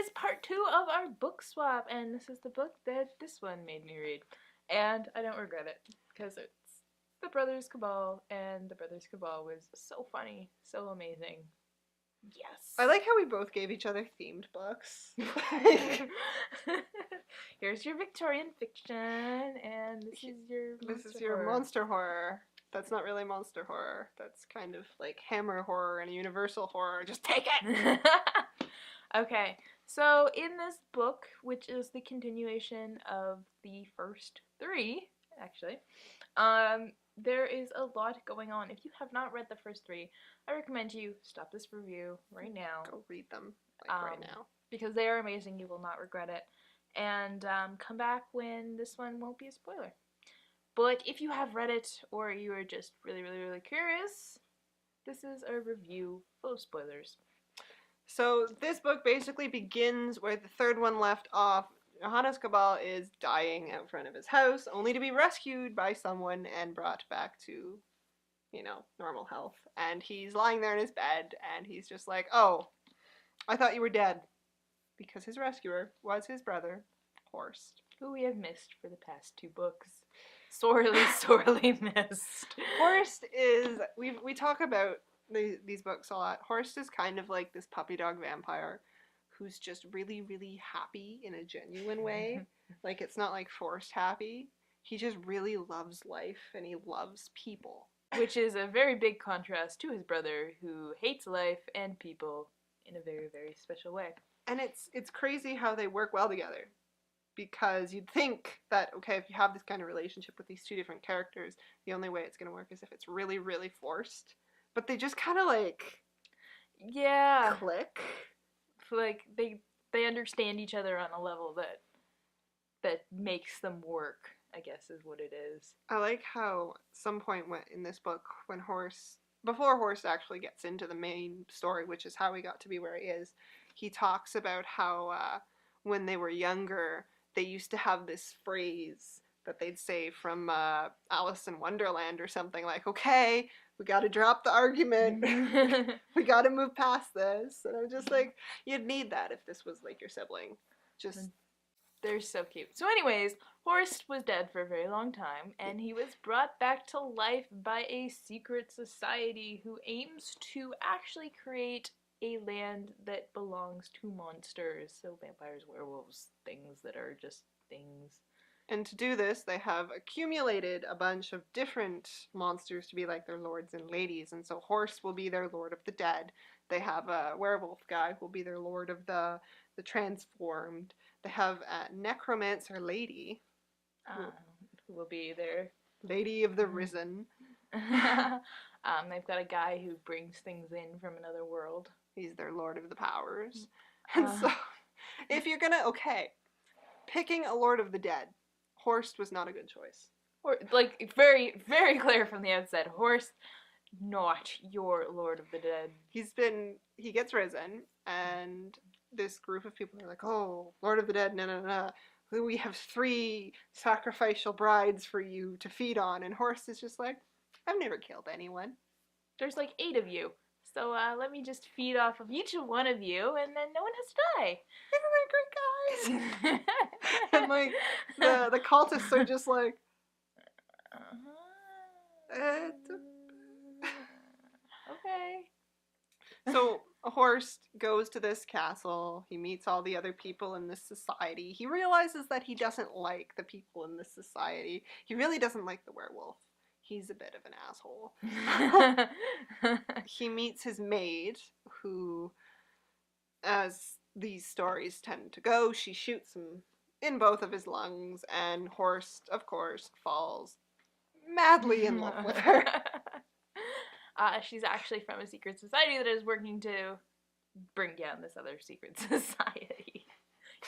is part 2 of our book swap, and this is the book that this one made me read. And I don't regret it, because it's the Brothers Cabal, and the Brothers Cabal was so funny, so amazing. Yes. I like how we both gave each other themed books. Here's your Victorian fiction, and this is your your monster horror. That's not really monster horror. That's kind of like Hammer horror and Universal horror. Just take it! Okay, so in this book, which is the continuation of the first 3, actually, there is a lot going on. If you have not read the first 3, I recommend you stop this review right now. Go read them, right now. Because they are amazing. You will not regret it. And come back when this one won't be a spoiler. But if you have read it, or you are just really, really, really curious, this is a review full of spoilers. So this book basically begins where the third one left off. Johannes Cabal is dying out front of his house, only to be rescued by someone and brought back to, normal health. And he's lying there in his bed, and he's just like, oh, I thought you were dead. Because his rescuer was his brother, Horst. Who we have missed for the past 2 books. Sorely, sorely missed. Horst is, we talk about these books a lot. Horst is kind of like this puppy dog vampire who's just really, really happy in a genuine way. Like, it's not like forced happy. He just really loves life and he loves people. Which is a very big contrast to his brother, who hates life and people in a very, very special way. And it's crazy how they work well together. Because you'd think that, okay, if you have this kind of relationship with these 2 different characters, the only way it's going to work is if it's really, really forced. But they just kind of, click. Like, they understand each other on a level that makes them work, I guess is what it is. I like how some point in this book, before Horst actually gets into the main story, which is how he got to be where he is, he talks about how when they were younger, they used to have this phrase that they'd say from Alice in Wonderland or something like, okay, we gotta drop the argument. We gotta move past this. And I'm just like, you'd need that if this was like your sibling. They're so cute. So anyways, Horst was dead for a very long time, and he was brought back to life by a secret society who aims to actually create a land that belongs to monsters. So vampires, werewolves, things that are just things. And to do this, they have accumulated a bunch of different monsters to be like their lords and ladies. And so Horst will be their lord of the dead. They have a werewolf guy who will be their lord of the transformed. They have a necromancer lady. Who will be their lady of the risen. They've got a guy who brings things in from another world. He's their lord of the powers. And so, if you're gonna, picking a lord of the dead, Horst was not a good choice. Or, very, very clear from the outset, Horst, not your lord of the dead. He gets risen, and this group of people are like, oh, lord of the dead, no. We have 3 sacrificial brides for you to feed on. And Horst is just like, I've never killed anyone. There's 8 of you. So let me just feed off of each one of you, and then no one has to die. Isn't that great, guys? And the cultists are just like, okay. So Horst goes to this castle. He meets all the other people in this society. He realizes that he doesn't like the people in this society. He really doesn't like the werewolf. He's a bit of an asshole. He meets his maid, who, as these stories tend to go, she shoots him in both of his lungs, and Horst, of course, falls madly in love with her. She's actually from a secret society that is working to bring down this other secret society.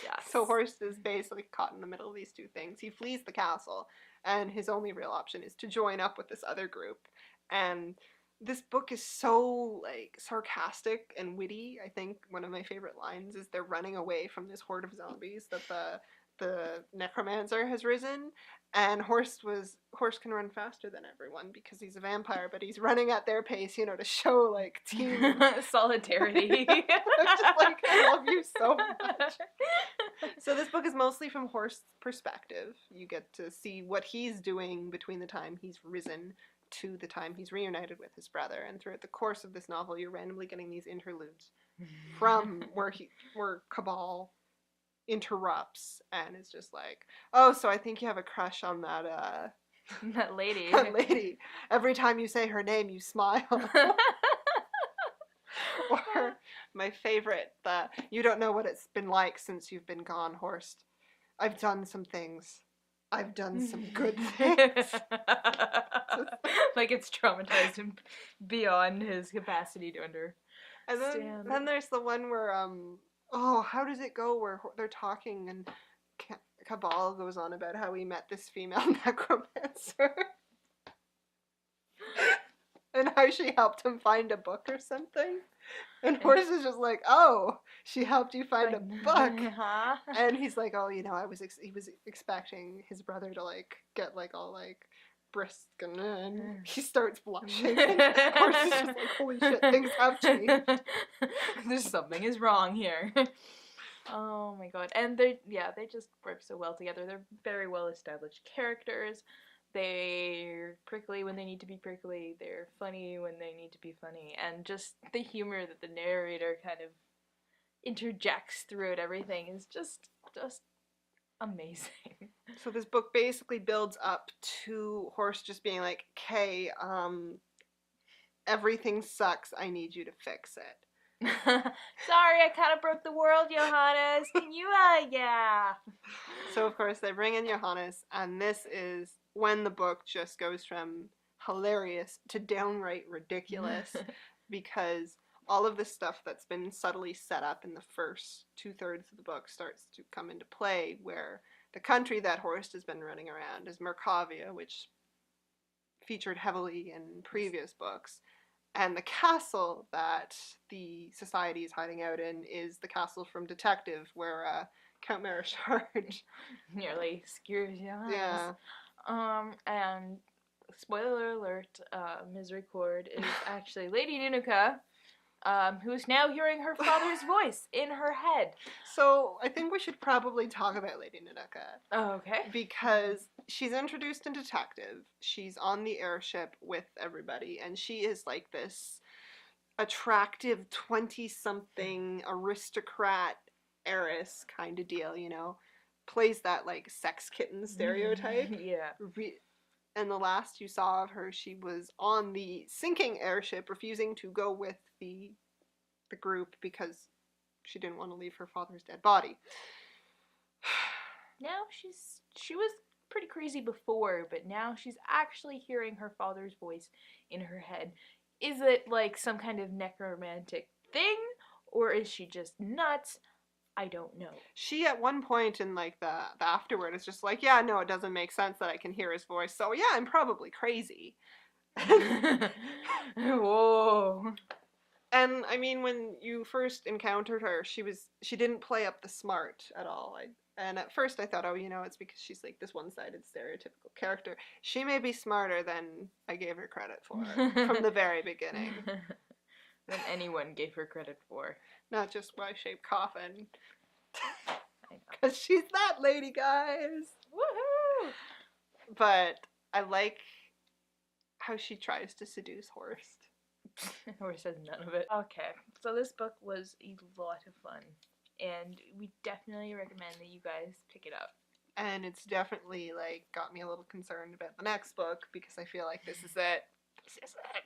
Yes. So Horst is basically caught in the middle of these 2 things. He flees the castle, and his only real option is to join up with this other group. And this book is so, sarcastic and witty. I think one of my favorite lines is they're running away from this horde of zombies that the necromancer has risen, and Horst can run faster than everyone because he's a vampire, but he's running at their pace, to show like team solidarity. I'm just like, I love you so much. So this book is mostly from Horst's perspective. You get to see what he's doing between the time he's risen to the time he's reunited with his brother, and throughout the course of this novel, you're randomly getting these interludes from where Cabal interrupts and is just like, oh, so I think you have a crush on that that lady. That lady. Every time you say her name, you smile. Or my favorite, you don't know what it's been like since you've been gone, Horst. I've done some things. I've done some good things. Like it's traumatized him beyond his capacity to understand. And then there's the one where, how does it go where they're talking and Cabal goes on about how he met this female necromancer. And how she helped him find a book or something. And Horst is just like, oh, she helped you find a book. And he's like, oh, he was expecting his brother to like get like all like brisk, and he starts blushing. Horst is just like, holy shit, things have changed. There's something is wrong here. Oh my god. And they just work so well together. They're very well established characters. They're prickly when they need to be prickly. They're funny when they need to be funny. And just the humor that the narrator kind of interjects throughout everything is just amazing. So this book basically builds up to Horst just being like, okay, everything sucks. I need you to fix it. Sorry, I kind of broke the world, Johannes. Can you, yeah. So, of course, they bring in Johannes, and this is when the book just goes from hilarious to downright ridiculous, because all of this stuff that's been subtly set up in the first 2/3 of the book starts to come into play, where the country that Horst has been running around is Mercavia, which featured heavily in previous books. And the castle that the society is hiding out in is the castle from Detective, where Count Marichard nearly skewers Johannes. Yeah. And spoiler alert, Misericord is actually Lady Nunuka, who's now hearing her father's voice in her head. So I think we should probably talk about Lady Nunuka. Oh, okay. Because she's introduced in Detective. She's on the airship with everybody, and she is like this attractive 20-something aristocrat heiress kind of deal, Plays that like sex kitten stereotype. Yeah. And the last you saw of her, she was on the sinking airship, refusing to go with the group because she didn't want to leave her father's dead body. Now she was pretty crazy before, but now she's actually hearing her father's voice in her head. Is it like some kind of necromantic thing, or is she just nuts? I don't know. She at one point in like the afterword is just like, yeah, no, it doesn't make sense that I can hear his voice, so yeah, I'm probably crazy. Whoa. And I mean, when you first encountered her, she didn't play up the smart at all. And at first I thought, oh, it's because she's like this one-sided stereotypical character. She may be smarter than I gave her credit for from the very beginning. Than anyone gave her credit for. Not just Y-shaped coffin. Because she's that lady, guys. Woohoo! But I like how she tries to seduce Horst. Horst says none of it. Okay, so this book was a lot of fun. And we definitely recommend that you guys pick it up. And it's definitely, like, got me a little concerned about the next book, because I feel like this is it. This is it.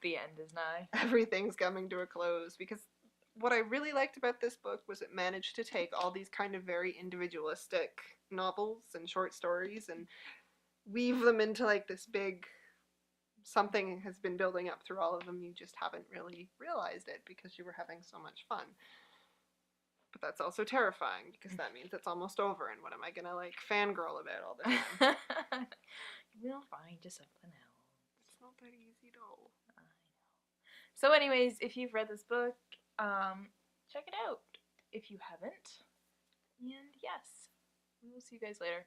The end is nigh. Everything's coming to a close, because what I really liked about this book was it managed to take all these kind of very individualistic novels and short stories and weave them into, like, this big... Something has been building up through all of them, you just haven't really realized it, because you were having so much fun. But that's also terrifying, because that means it's almost over, and what am I gonna, like, fangirl about all the time? We'll find you something else. It's not that easy, though. I know. So anyways, if you've read this book, check it out. If you haven't, and yes, We'll see you guys later.